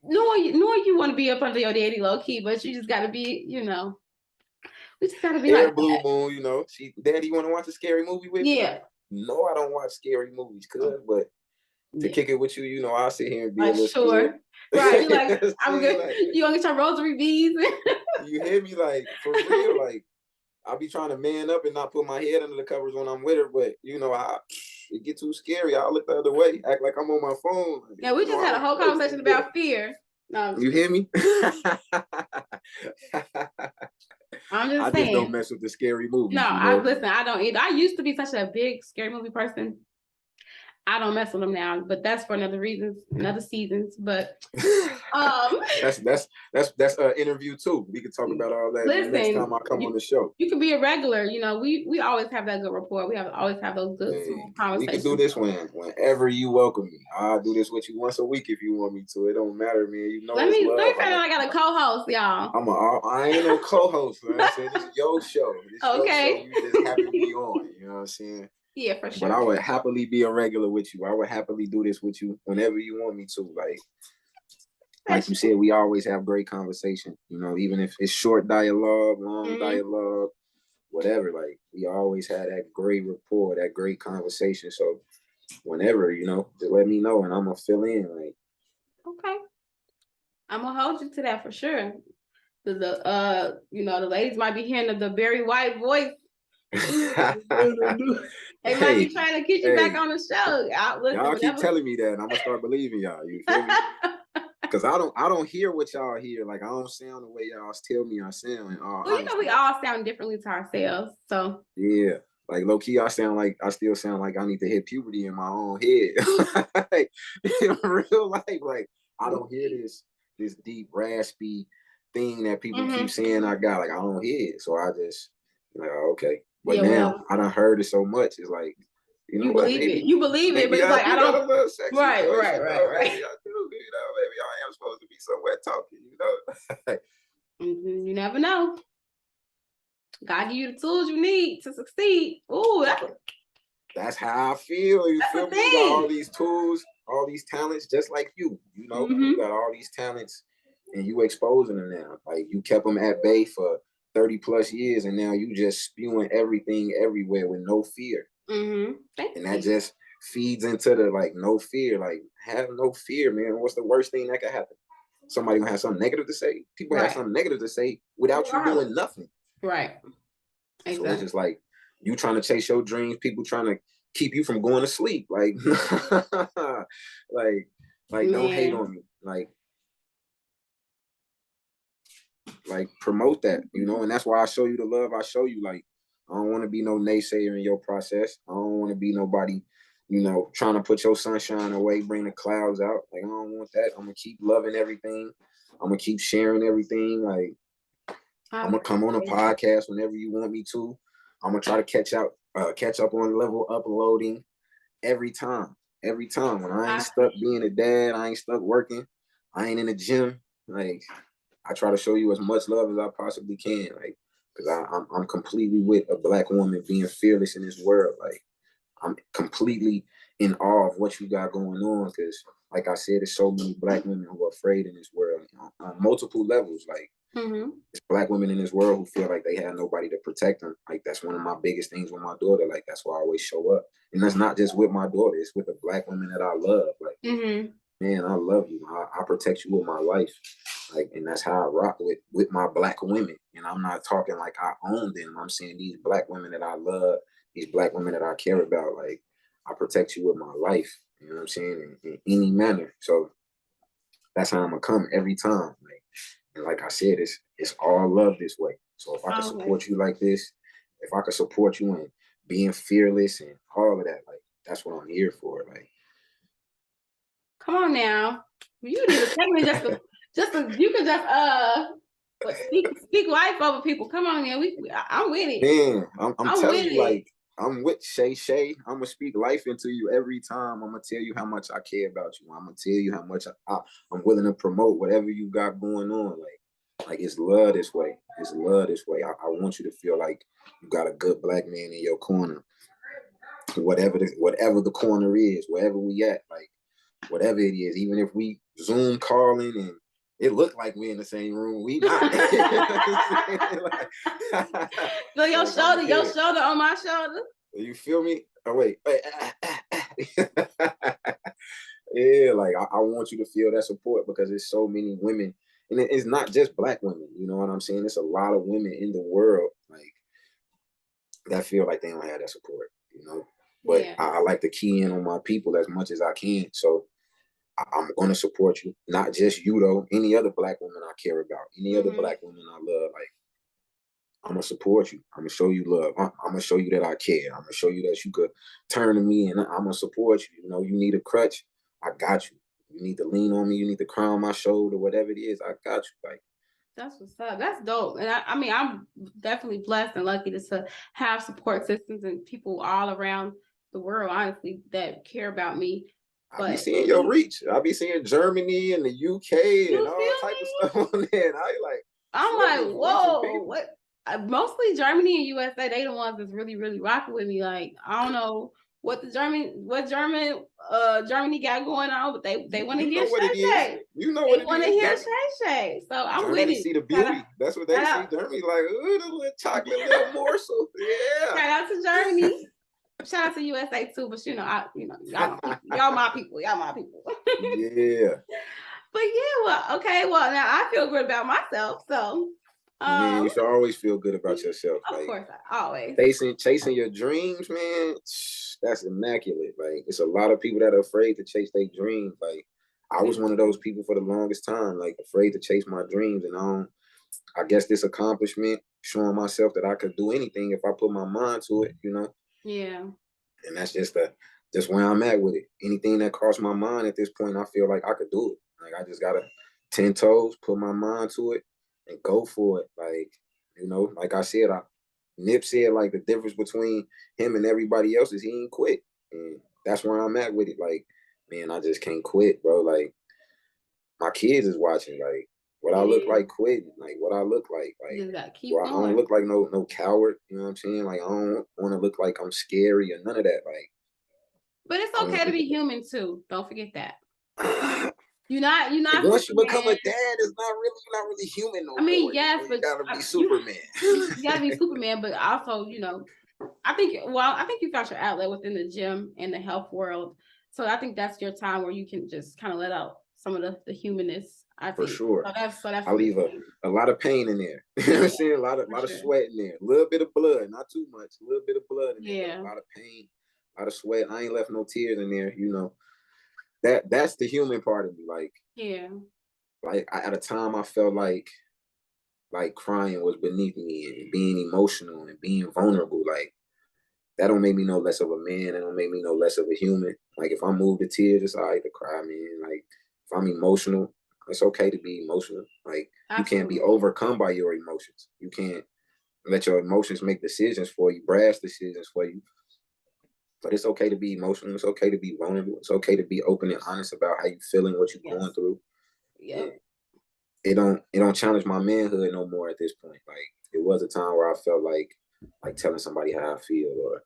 knowing you want to be up under your daddy low key, but you just gotta be, we just gotta be like Blue Moon, Daddy, want to watch a scary movie with me? Yeah. No, I don't watch scary movies, but to kick it with you, I'll sit here and be like, a little sure. Scared. Right, you're like, I'm good. Like, you gonna get your rosary beads? You hear me? Like, for real, like, I'll be trying to man up and not put my head under the covers when I'm with her, but, it get too scary. I'll look the other way, act like I'm on my phone. Yeah, we just had a whole conversation about fear. No, you hear me? I'm just saying. I just don't mess with the scary movies. No, listen, I don't either. I used to be such a big scary movie person. I don't mess with them now, but that's for another seasons. But that's an interview too. We can talk about all that next time I come on the show. You can be a regular. We always have that good rapport. We always have those good smooth conversations. We can do this whenever you welcome me. I'll do this with you once a week if you want me to. It don't matter, man. Let me find out I got a co-host, y'all. I ain't no co-host, man. This is your show. Okay. Your show. You just happen to be on. You know what I'm saying? Yeah, for sure. But I would happily be a regular with you. I would happily do this with you whenever you want me to. Like you said, we always have great conversation. Even if it's short dialogue, long dialogue, whatever. Like we always had that great rapport, that great conversation. So whenever, just let me know and I'm gonna fill in. Like, okay, I'm gonna hold you to that for sure. The ladies might be hearing the Barry White voice. They might be trying to get you back on the show. Y'all keep telling me that, and I'm gonna start believing y'all. You feel me? Because I don't hear what y'all hear. Like I don't sound the way y'all tell me I sound. Well, we all sound differently to ourselves. So yeah, like low key, I still sound like I need to hit puberty in my own head. Like, in real life, like I don't hear this deep raspy thing that people keep saying I got. Like I don't hear it, so I just okay. But now I done heard it so much. It's like you believe it. You believe it, but it's like I don't. Right. Maybe I do. Maybe I am supposed to be somewhere talking. You never know. God give you the tools you need to succeed. Ooh, that's how I feel. You feel me? You got all these tools, all these talents, just like you. You got all these talents, and you exposing them now. Like you kept them at bay for 30 plus years, and now you just spewing everything everywhere with no fear. And that just feeds into the no fear. Like have no fear, man. What's the worst thing that could happen? Somebody gonna have something negative to say. People have something negative to say without you doing nothing. Right. Exactly. So it's just like you trying to chase your dreams, people trying to keep you from going to sleep. Like, don't hate on me. Like promote that, and that's why I show you the love I show you. Like, I don't want to be no naysayer in your process. I don't want to be nobody, trying to put your sunshine away, bring the clouds out. Like, I don't want that. I'm going to keep loving everything. I'm going to keep sharing everything. Like, I'm going to come on a podcast whenever you want me to. I'm going to try to catch up on level uploading every time. When I ain't stuck being a dad, I ain't stuck working, I ain't in the gym. Like, I try to show you as much love as I possibly can. Like, because I'm completely with a Black woman being fearless in this world. Like, I'm completely in awe of what you got going on. Because, like I said, there's so many Black women who are afraid in this world on multiple levels. Like, there's Black women in this world who feel like they have nobody to protect them. Like, that's one of my biggest things with my daughter. Like, that's why I always show up. And that's not just with my daughter. It's with the Black women that I love. Like, man, I love you. I protect you with my life. Like, and that's how I rock with my Black women. And I'm not talking like I own them. I'm saying these Black women that I love, these Black women that I care about. Like, I protect you with my life. You know what I'm saying? In any manner. So that's how I'm gonna come every time. Like, and like I said, it's all love this way. So if I can support you like this, if I can support you in being fearless and all of that, like that's what I'm here for. Like, come on now, you need to take me you can just but speak life over people. Come on now, I'm with it. man, I'm I'm telling with you, it. like I'm with Shay. I'm gonna speak life into you every time. I'm gonna tell you how much I care about you. I'm gonna tell you how much I'm willing to promote whatever you got going on. Like it's love this way. It's love this way. I want you to feel like you got a good black man in your corner. Whatever the corner is, wherever we at, like whatever it is, even if we Zoom calling and it looked like we in the same room, we not. So your shoulder on my shoulder. You feel me? Oh wait. Yeah, like I want you to feel that support because there's so many women, and it's not just black women. You know what I'm saying? It's a lot of women in the world like that feel like they don't have that support. You know, but Yeah. I like to key in on my people as much as I can. So I'm going to support you, not just you though. Any other black woman I care about, any other black woman I love, like I'm gonna support you. I'm gonna show you love. I'm gonna show you that I care. I'm gonna show you that you could turn to me, and I'm gonna support you. You know, you need a crutch, I got you. You need to lean on me. You need to cry on my shoulder, whatever it is, I got you. Like that's what's up. That's dope. And I mean, I'm definitely blessed and lucky to have support systems and people all around the world, honestly, that care about me. I be seeing your reach. I be seeing Germany and the UK and all type of stuff on there. And I'm like, whoa, what? Mostly Germany and USA, they the ones that's really, really rocking with me. Like, I don't know what Germany got going on, but they want to hear Shay. You know what it is. They want to hear Shay. So I'm Germany with it. See the beauty. That's what they see. Germany like, ooh, the little chocolate little morsel. Yeah. Shout out to Germany. Shout out to USA too, but y'all my people. Y'all my people. Yeah. But yeah, well, okay. Well, now I feel good about myself. So man, you should always feel good about yourself. Of course, always. Chasing your dreams, man, that's immaculate. Like, it's a lot of people that are afraid to chase their dreams. Like, I was one of those people for the longest time, like afraid to chase my dreams. And I guess this accomplishment, showing myself that I could do anything if I put my mind to it, you know? Yeah. And that's just where I'm at with it. Anything that crossed my mind at this point, I feel like I could do it. Like, I just gotta 10 toes, put my mind to it, and go for it. Like, you know, like I said, Nip said, like, the difference between him and everybody else is he ain't quit. And that's where I'm at with it. Like, man, I just can't quit, bro. Like, my kids is watching. Like, what I look like quitting. Like, what I look like. You gotta keep I don't look like no coward. You know what I'm saying? Like, I don't want to look like I'm scary or none of that. Like, but it's okay to be human too. Don't forget that. You're not. Once you become a dad, you're not really human no more. I mean, yes, but you gotta be Superman. You gotta be Superman, but also, I think you found your outlet within the gym and the health world. So I think that's your time where you can just kind of let out some of the humanness. I think. For sure. So that's I leave a lot of pain in there. You know what I'm saying? A lot of sweat in there. A little bit of blood, not too much. A little bit of blood in there. A lot of pain, a lot of sweat. I ain't left no tears in there, you know. That's the human part of me. Like, like at a time I felt like crying was beneath me and being emotional and being vulnerable. Like, that don't make me no less of a man. That don't make me no less of a human. Like, if I move to tears, it's all right to cry, man. Like, if I'm emotional, it's okay to be emotional. Like, you can't be overcome by your emotions. You can't let your emotions make decisions for you, brash decisions for you. But it's okay to be emotional. It's okay to be vulnerable. It's okay to be open and honest about how you feeling, what you're going through. Yeah. It don't challenge my manhood no more at this point. Like, it was a time where I felt like telling somebody how I feel or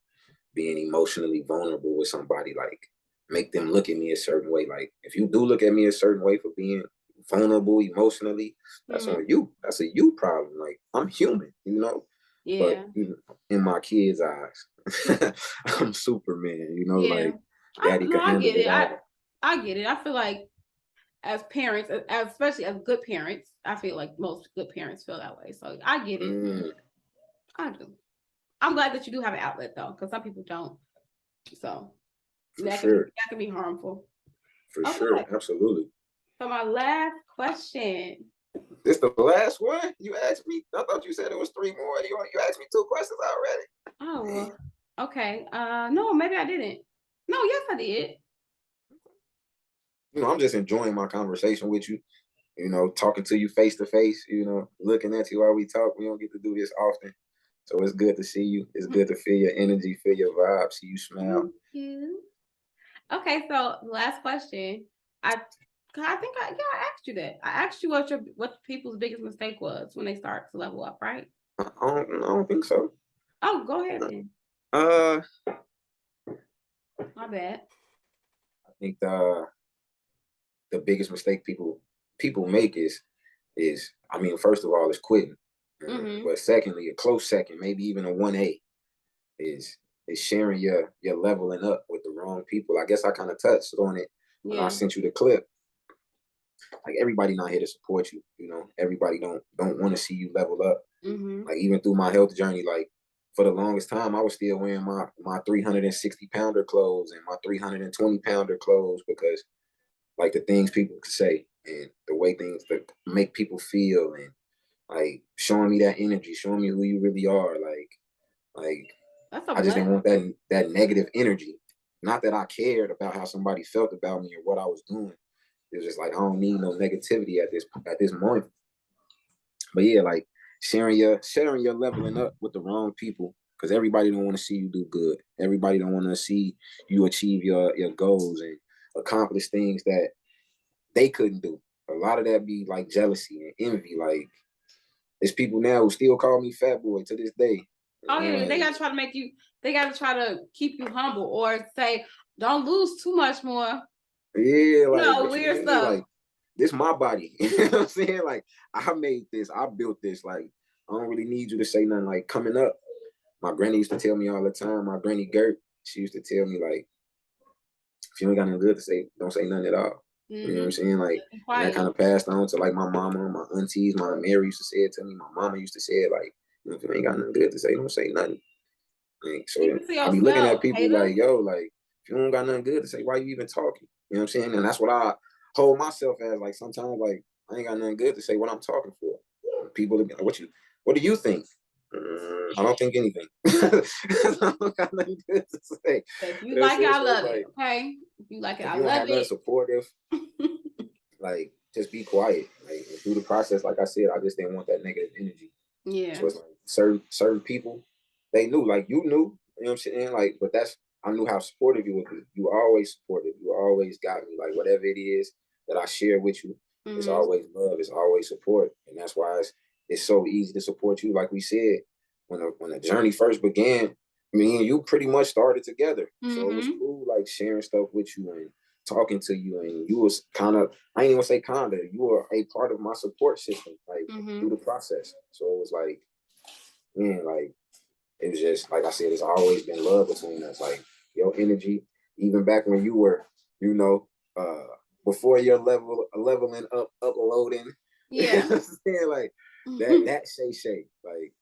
being emotionally vulnerable with somebody, like, make them look at me a certain way. Like, if you do look at me a certain way for being vulnerable emotionally, that's on you. That's a you problem. Like, I'm human, you know? Yeah. But in my kids' eyes, I'm Superman, you know, like, daddy can handle it all. I get it. I feel like as parents, especially as good parents, I feel like most good parents feel that way. So I get it. I do. I'm glad that you do have an outlet though, because some people don't. So For sure. That can be harmful. For Okay. sure. Absolutely. So my last question. This the last one you asked me? I thought you said it was 3 more. You asked me 2 questions already. Oh, okay. No, maybe I didn't. No, yes, I did. I'm just enjoying my conversation with you. Talking to you face to face. Looking at you while we talk. We don't get to do this often, so it's good to see you. It's good to feel your energy, feel your vibe, see you smile. Thank you. Okay, so last question. I think I asked you that. I asked you what people's biggest mistake was when they start to level up, right? I don't think so. Oh, go ahead then. My bad. I think the biggest mistake people make is I mean, first of all, is quitting. But secondly, a close second, maybe even a 1A, is sharing your leveling up with the wrong people. I guess I kind of touched on it when I sent you the clip. Like, everybody not here to support you. Everybody don't want to see you level up. Like, even through my health journey, like, for the longest time, I was still wearing my 360 pounder clothes and my 320 pounder clothes because, like, the things people could say and the way things that make people feel, and like showing me that energy, showing me who you really are. Like I just didn't want that negative energy. Not that I cared about how somebody felt about me or what I was doing. It was just like, I don't need no negativity at this moment. But yeah, like sharing your leveling up with the wrong people, because everybody don't want to see you do good. Everybody don't want to see you achieve your goals and accomplish things that they couldn't do. A lot of that be like jealousy and envy. Like, there's people now who still call me fat boy to this day. Oh yeah, they gotta try to make you. They gotta try to keep you humble or say, "Don't lose too much more." Yeah, like weird stuff. Like, this my body. You know what I'm saying? Like, I made this, I built this. Like, I don't really need you to say nothing. Like, coming up, my granny used to tell me all the time. My granny Gert, she used to tell me, like, if you ain't got nothing good to say, don't say nothing at all. You know what I'm saying? Like, and that kind of passed on to like my mama, my aunties, my Mary used to say it to me. My mama used to say it, like, if you ain't got nothing good to say, don't say nothing. Like, so I be looking at people like, yo, like, if you don't got nothing good to say, why you even talking? You know what I'm saying? And that's what I hold myself as. Like, sometimes, like, I ain't got nothing good to say. What I'm talking for? People be like, what do you think? I don't think anything. I don't got nothing good to say. If you like it, I love it. Okay. If you like it, I love it. Supportive. Like, just be quiet. Like, through the process, like I said, I just didn't want that negative energy. Yeah. So it's like certain people, they knew, like, you knew, you know what I'm saying? Like, but I knew how supportive you would be. You were always supportive. You always got me. Like, whatever it is that I share with you, it's always love. It's always support. And that's why it's so easy to support you. Like we said, when the journey first began, me and you pretty much started together. So it was cool, like, sharing stuff with you and talking to you, and you was kind of, I ain't even say kind of, you were a part of my support system, like, through the process. So it was like, man, like, it was just, like I said, it's always been love between us. Like, your energy, even back when you were, before your leveling up, uploading. Yeah. You know what I'm saying? Like, that Shay, like,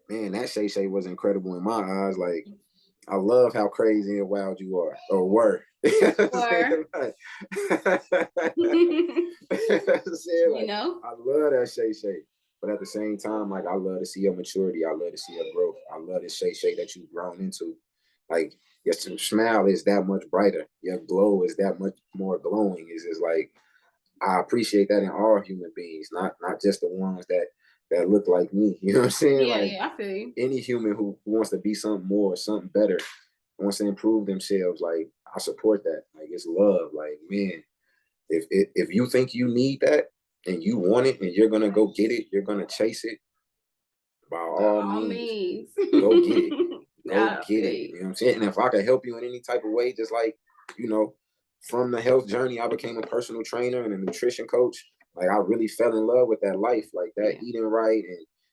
man, that Shay was incredible in my eyes. Like, I love how crazy and wild you are, or were. Like, I love that Shay. But at the same time, like, I love to see your maturity. I love to see your growth. I love the Shay that you've grown into. Like, your smile is that much brighter. Your glow is that much more glowing. It's just like, I appreciate that in all human beings, not just the ones that look like me. You know what I'm saying? Yeah, like, I feel you. Any human who wants to be something more, something better, wants to improve themselves, like, I support that. Like, it's love. Like, man, if you think you need that and you want it and you're gonna go get it, you're gonna chase it, by all means, go get it. Go get it. You know what I'm saying? And if I could help you in any type of way, just like, from the health journey, I became a personal trainer and a nutrition coach. Like, I really fell in love with that life, like that eating right.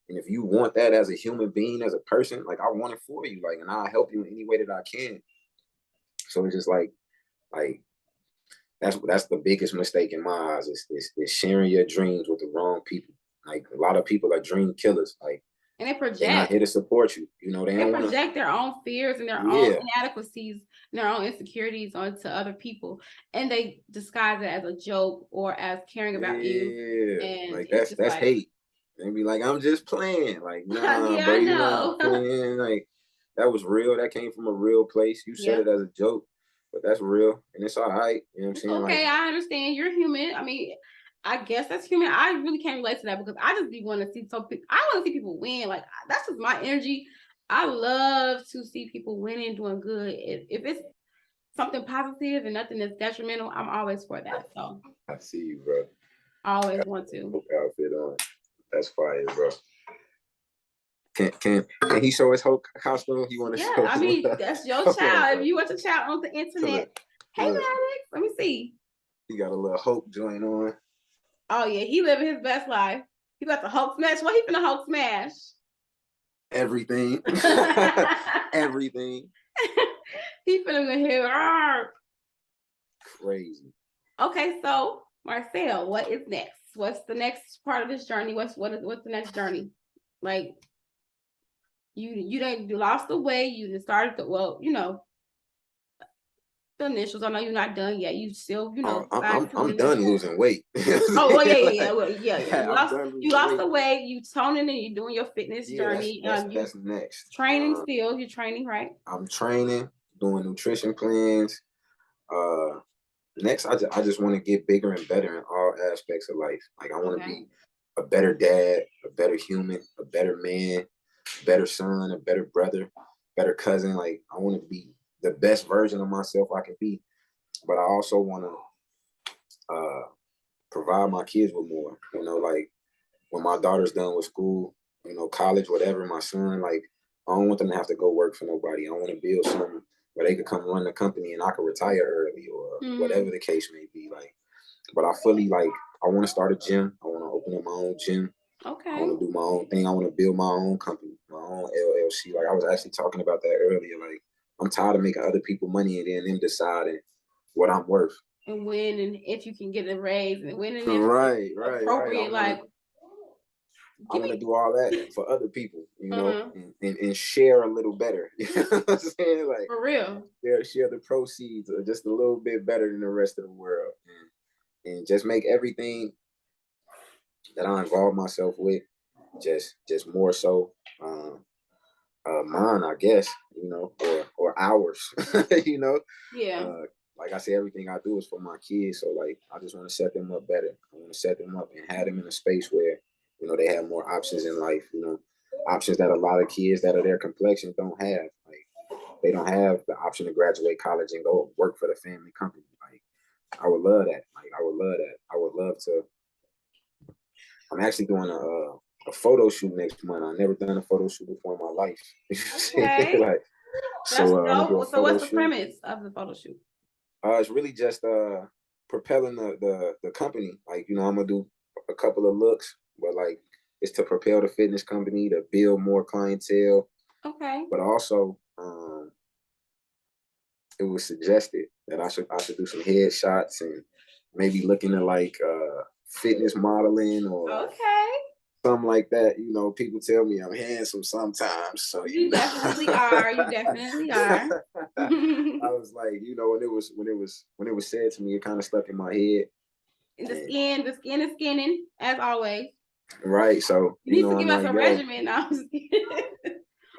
And if you want that as a human being, as a person, like, I want it for you. Like, and I'll help you in any way that I can. So it's just like that's the biggest mistake in my eyes is sharing your dreams with the wrong people. Like, a lot of people are dream killers. Like, And they They're not project. here to support you. You know, they They don't want to. project their own fears and their own inadequacies and their own insecurities onto other people, and they disguise it as a joke or as caring about you. And Like it's just that's like, hate. They be like, I'm just playing. Like, nah, yeah, bro, I you're not know. playing. Like, that was real. That came from a real place. You said Yep. it as a joke, but that's real, and it's all right. You know what I'm It's saying? okay, Like, I understand. You're human. I mean, I guess that's human. I really can't relate to that because I just be want to see some people. I want to see people win. Like that's just my energy. I love to see people winning, doing good. If it's something positive and nothing that's detrimental, I'm always for that. So I see you, bro. I always want to. Hulk outfit on. That's fire, bro. Can he show his Hulk costume? He want to show. Yeah, I mean that's your child. If you want your child on the internet, hey Maddox, let me see. He got a little Hulk joint on. Oh yeah, he living his best life. He got the Hulk smash. What he finna Hulk smash? Everything. Everything. He finna go here. Crazy. Okay, so Marcel, what is next? What's the next part of this journey? What's the next journey? Like you lost the weight. You just started the initials. I know you're not done yet. You still I'm done losing weight. Oh well, yeah. Well, yeah. You lost the weight. weight. You toning and you're doing your fitness journey. That's next. Training still. You're training, right? I'm training, doing nutrition plans. Next, I just want to get bigger and better in all aspects of life. Like I want to be a better dad, a better human, a better man, a better son, a better brother, better cousin. Like I want to be the best version of myself I can be. But I also want to provide my kids with more. You know, like when my daughter's done with school, you know, college, whatever, my son, like I don't want them to have to go work for nobody. I want to build something where they could come run the company and I could retire early or whatever the case may be. Like, but I fully like I want to start a gym. I want to open up my own gym. Okay. I want to do my own thing. I want to build my own company, my own LLC. Like I was actually talking about that earlier. Like I'm tired of making other people money and then them deciding what I'm worth. And when and if you can get a raise and when and if right, appropriate, like I want to do all that for other people, you know, and share a little better. You know what I'm saying? Like for real. Share the proceeds just a little bit better than the rest of the world. And just make everything that I involve myself with just more so mine, I guess, you know, or ours, you know. Yeah. Like I say, everything I do is for my kids. So like I just want to set them up better. I want to set them up and have them in a space where, you know, they have more options in life, you know, options that a lot of kids that are their complexion don't have. Like they don't have the option to graduate college and go work for the family company. Like I would love that. Like I would love that. I would love to. I'm actually doing a photo shoot next month. I've never done a photo shoot before in my life. Okay. Like, so what's the premise of the photo shoot? It's really just propelling the company. Like, you know, I'm gonna do a couple of looks, but like it's to propel the fitness company, to build more clientele. Okay. But also, it was suggested that I should do some headshots and maybe look into like fitness modeling or something like that. You know, people tell me I'm handsome sometimes, so you definitely are. You definitely are. I was like, you know, when it was said to me, it kind of stuck in my head. The skin is skinning as always. Right. So you need to give us a regimen. No,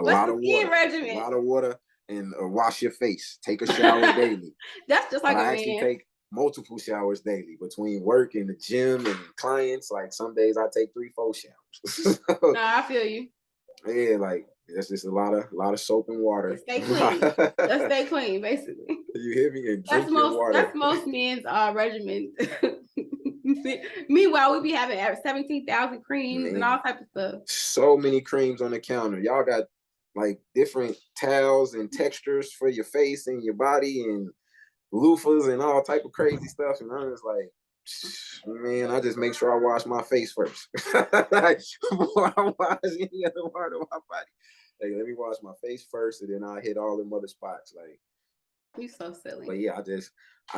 a lot of water. Regimen? A lot of water and wash your face. Take a shower daily. That's just like I actually take multiple showers daily between work and the gym and clients. Like some days I take 3-4 showers. No, I feel you. Yeah, like that's just a lot of soap and water. Stay clean. Let's stay clean, basically. You hear me? And drink your water. That's most men's regimen. Meanwhile, we be having 17,000 creams and all types of stuff. So many creams on the counter. Y'all got like different towels and textures for your face and your body and loofahs and all type of crazy stuff. And I was like, man, I just make sure I wash my face first before I wash any other part of my body. Like, let me wash my face first, and then I'll hit all them other spots. Like, you so silly. But yeah, I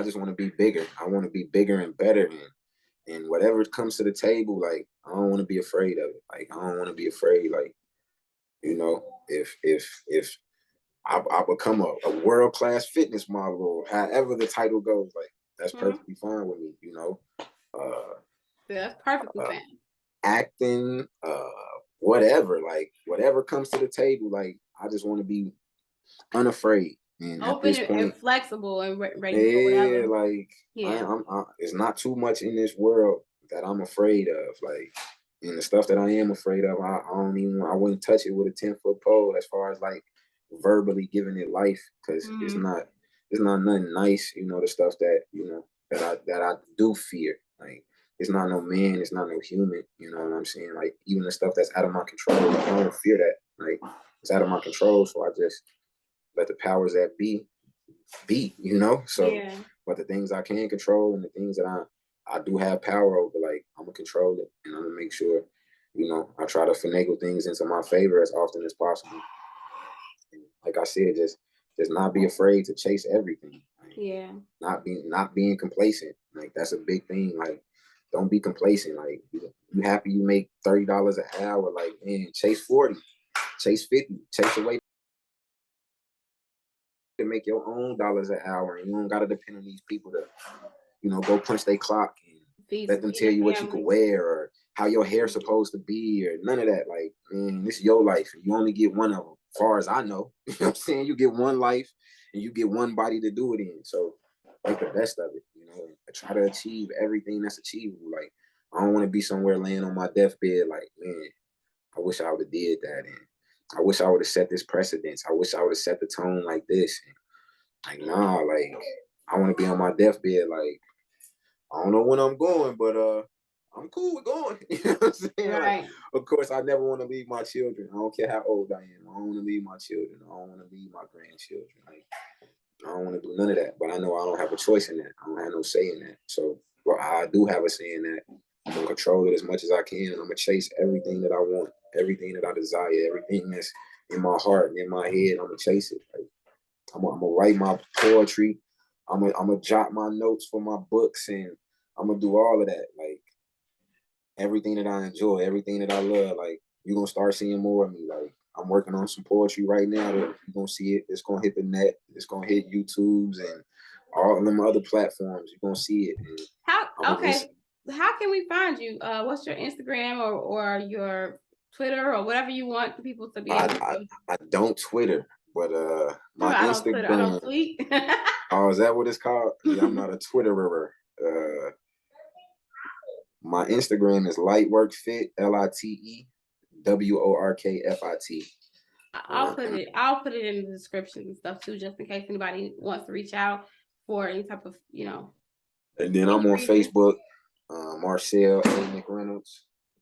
just want to be bigger. I want to be bigger and better, and whatever comes to the table, like I don't want to be afraid of it. Like I don't want to be afraid. Like You know, if I become a world class fitness model, or however the title goes, like that's perfectly fine with me. You know, That's perfectly uh, fine. acting, whatever, like whatever comes to the table, like I just want to be unafraid. And at Open this and point, flexible and ready for yeah, whatever. like Yeah. it's not too much in this world that I'm afraid of. Like, and the stuff that I am afraid of, I wouldn't touch it with a 10-foot pole as far as like verbally giving it life, because it's not nothing nice. You know, the stuff that, you know, that I do fear. Like, it's not no man, it's not no human. You know what I'm saying? Like, even the stuff that's out of my control, like, I don't fear that. Like, it's out of my control, so I just let the powers that be, you know. So, Yeah. but the things I can control and the things that I do have power over, like, I'm gonna control it, and I'm gonna make sure, you know, I try to finagle things into my favor as often as possible. And like I said, just not be afraid to chase everything. Like, Yeah. not being complacent. Like, that's a big thing. Like, don't be complacent. Like, you happy you make $30 an hour? Like, man, chase 40, chase 50, chase away to make your own dollars an hour, and you don't gotta depend on these people to, you know, go punch their clock and let them Feed tell your you what you could family. wear or how your hair's supposed to be or none of that. Like, man, this is your life, and you only get one of them. As far as I know, you know what I'm saying? You get one life, and you get one body to do it in. So make the best of it. You know, I try to achieve everything that's achievable. Like, I don't want to be somewhere laying on my deathbed. Like, man, I wish I would have did that, and I wish I would have set this precedence. I wish I would have set the tone like this. And, like, nah, like, I want to be on my deathbed. Like, I don't know when I'm going, but I'm cool with going. You know what I'm saying? Like, Right. of course, I never want to leave my children. I don't care how old I am. I don't want to leave my children. I don't want to leave my grandchildren. Like, I don't want to do none of that. But I know I don't have a choice in that. I don't have no say in that. So, well, I do have a say in that. I'm gonna control it as much as I can, and I'm gonna chase everything that I want, everything that I desire, everything that's in my heart and in my head. I'm gonna chase it. Like, I'm gonna write my poetry. I'm gonna jot my notes for my books, and I'm gonna do all of that. Like, everything that I enjoy, everything that I love. Like, you're gonna start seeing more of me. Like, I'm working on some poetry right now that you're gonna see it. It's gonna hit the net. It's gonna hit YouTube's and all of them other platforms. You're gonna see it. And I'm gonna just, How can we find you? What's your Instagram or your Twitter or whatever you want people to be able to? I don't Twitter, but my I don't Twitter. I don't Instagram. tweet. Oh, is that what it's called? Yeah, I'm not a Twitterer. My Instagram is lightworkfit, LITEWORKFIT. I'll put it in the description and stuff too, just in case anybody wants to reach out for any type of, And then I'm any on reason. Facebook, Marcel A. McReynolds,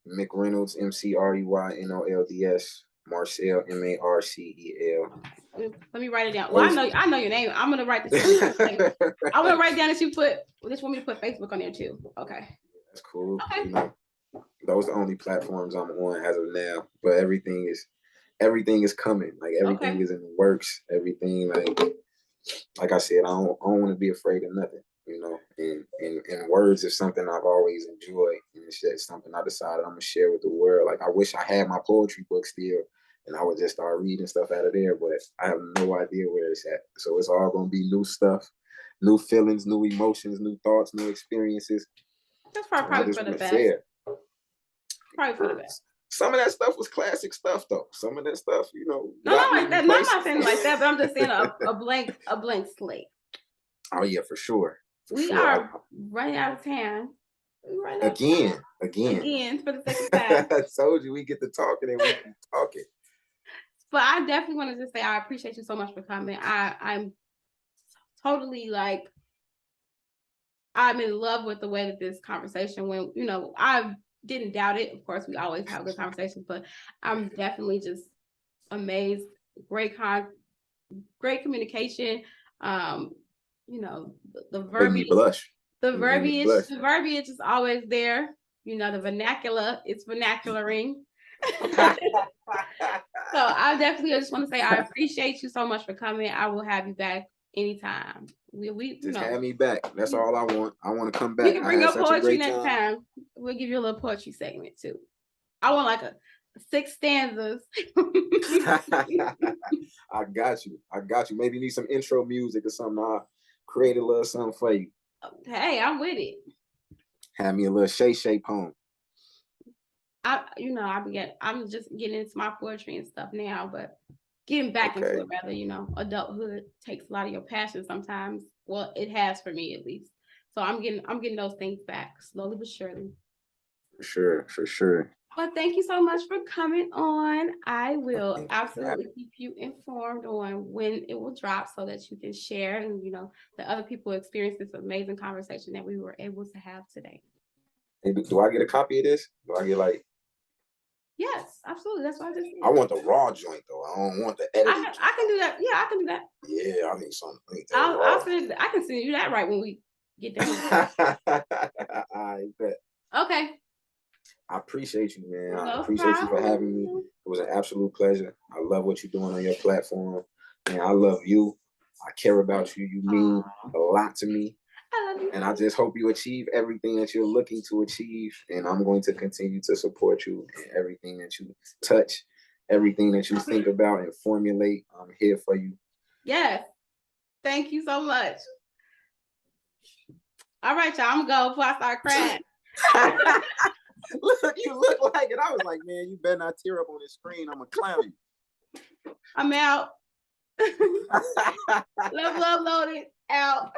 McReynolds, McReynolds, Marcel Marcel. Let me write it down. Well, I know your name. I'm gonna write this down. I'm gonna write down that you put. Just want me to put Facebook on there too. Okay. That's cool. Okay. You know, those are the only platforms I'm on as of now. But everything is coming. Like, everything is in the works. Everything, like I said, I don't want to be afraid of nothing. You know, and words is something I've always enjoyed, and it's just something I decided I'm gonna share with the world. Like, I wish I had my poetry book still, and I would just start reading stuff out of there, but I have no idea where it's at. So it's all gonna be new stuff, new feelings, new emotions, new thoughts, new experiences. That's And I probably just for the want to best. share. Probably for the best. Some of that stuff was classic stuff, though. Some of that stuff, you know, No, got not me like in that. No, I'm places. not saying it like that, but I'm just saying a blank slate. Oh yeah, for sure. We are running out of time. Again For the second time. I told you we get to talking and we keep talking. But I definitely wanted to say I appreciate you so much for coming. I'm totally I'm in love with the way that this conversation went. I didn't doubt it. Of course, we always have good conversations, but I'm definitely just amazed. Great communication. The Make me verbiage, blush. the verbiage is always there. The vernacular, it's vernacularing. So I definitely just want to say I appreciate you so much for coming. I will have you back anytime. We just have me back. That's all I want. I want to come back. You can bring I had your such a poetry great next time. We'll give you a little poetry segment too. I want like 6 stanzas. I got you. Maybe you need some intro music or something. I'll create a little something for you. Hey, I'm with it. Have me a little Shay poem. I'm just getting into my poetry and stuff now, but getting back into it rather, adulthood takes a lot of your passion sometimes. Well, it has for me at least. So I'm getting those things back slowly but surely. For sure. Well, thank you so much for coming on. I will absolutely keep you informed on when it will drop so that you can share and the other people experience this amazing conversation that we were able to have today. Hey, do I get a copy of this? Do I get like? Yes, absolutely. That's what I just said. I want the raw joint though. I don't want the edited. I can do that. Yeah, I can do that. Yeah, I need something. I can send you that right when we get there. I bet. Okay. I appreciate you, man. No I appreciate you for having me. It was an absolute pleasure. I love what you're doing on your platform. Man, I love you. I care about you. You mean a lot to me. I love you. And I just hope you achieve everything that you're looking to achieve. And I'm going to continue to support you in everything that you touch, everything that you think about and formulate. I'm here for you. Yes. Thank you so much. All right, y'all. I'm going to go before I start crying. Look, you look like it. I was like, man, you better not tear up on the screen. I'm going to clown you. I'm out. Love loaded. Out.